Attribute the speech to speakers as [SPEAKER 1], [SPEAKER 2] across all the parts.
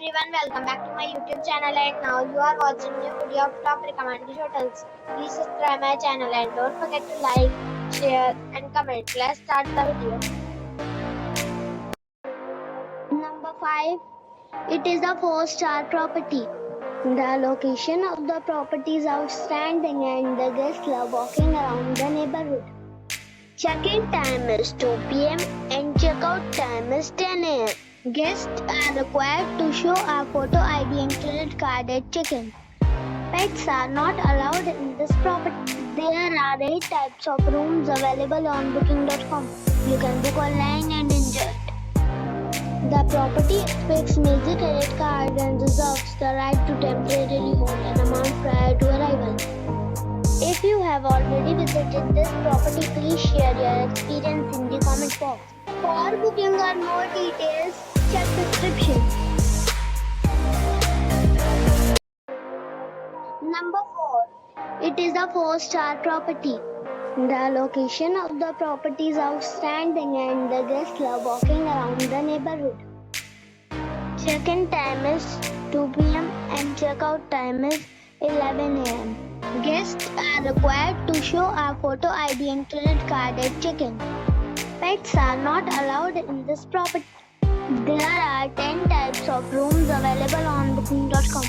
[SPEAKER 1] everyone, welcome back to my YouTube channel, and now you are watching a video of top recommended hotels. Please subscribe my channel and don't forget to like, share and comment. Let's start the video. Number 5. It is a 4-star property. The location of the property is outstanding and the guests love walking around the neighborhood. Check-in time is 2 p.m. and check-out time is 10 a.m. Guests are required to show a photo ID and credit card at check-in. Pets are not allowed in this property. There are 8 types of rooms available on booking.com. You can book online and enjoy it. The property expects major credit card and reserves the right to temporarily hold an amount prior to arrival. If you have already visited this property, please share your experience in the comment box. For booking or more details, check description. Number 4. It is a 4-star property. The location of the property is outstanding and the guests love walking around the neighborhood. Check-in time is 2 p.m. and check-out time is 11 a.m. Guests are required to show a photo ID and credit card at check-in. Pets are not allowed in this property. There are 10 types of rooms available on booking.com.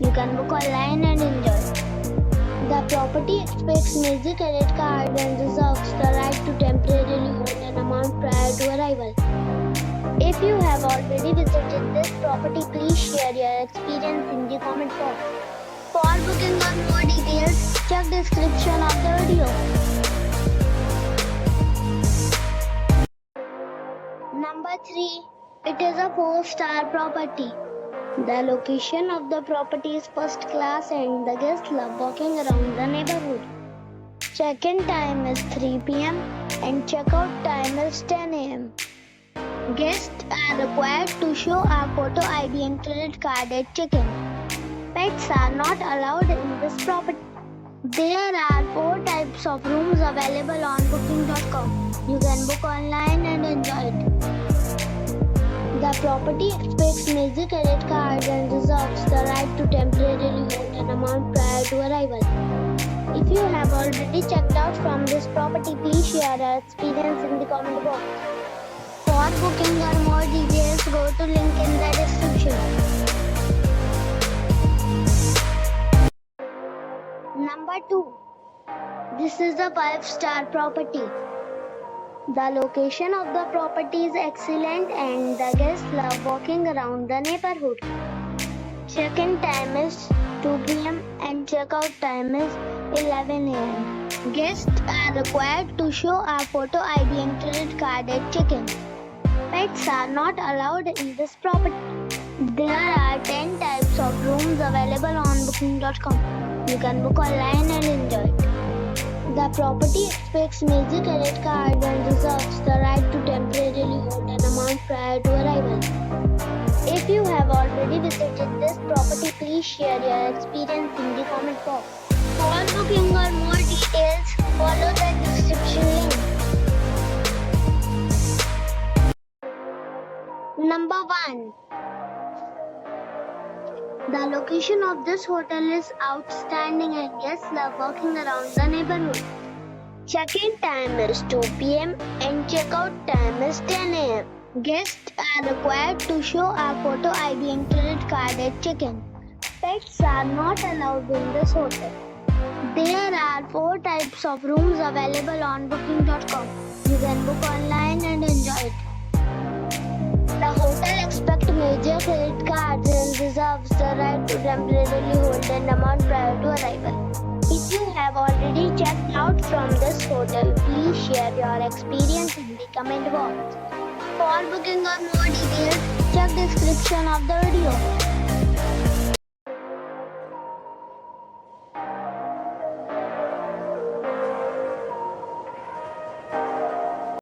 [SPEAKER 1] You can book online and enjoy. The property expects major credit card and reserves the right to temporarily hold an amount prior to arrival. If you have already visited this property, please share your experience in the comment box. For booking or more details, check description of the video. Number 3. It is a 4-star property. The location of the property is first class and the guests love walking around the neighborhood. Check-in time is 3 p.m. and check-out time is 10 a.m. Guests are required to show a photo ID and credit card at check-in. Pets are not allowed in this property. There are 4 types of rooms available on booking.com. You can book online and enjoy it. The property expects major credit card and reserves the right to temporarily hold an amount prior to arrival. If you have already checked out from this property, please share your experience in the comment box. For booking or more details, go to link in the description. Number 2. This is a 5-star property. The location of the property is excellent and the guests love walking around the neighborhood. Check-in time is 2 p.m. and check-out time is 11 a.m. Guests are required to show a photo ID and credit card at check-in. Pets are not allowed in this property. There are 10 types of rooms available on booking.com. You can book online and enjoy it. The property expects major credit card and reserves the right to temporarily hold an amount prior to arrival. If you have already visited this property, please share your experience in the comment box. For booking or more details, follow the description link. Number 1. The location of this hotel is outstanding and guests love walking around the neighborhood. Check-in time is 2 p.m. and check-out time is 10 a.m. Guests are required to show a photo ID and credit card at check-in. Pets are not allowed in this hotel. There are 4 types of rooms available on booking.com. You can book online and enjoy it. The hotel expects major credit cards and reserves the right to temporarily hold an amount prior to arrival. If you have already checked out from this hotel, please share your experience in the comment box. For booking or more details, check description of the video.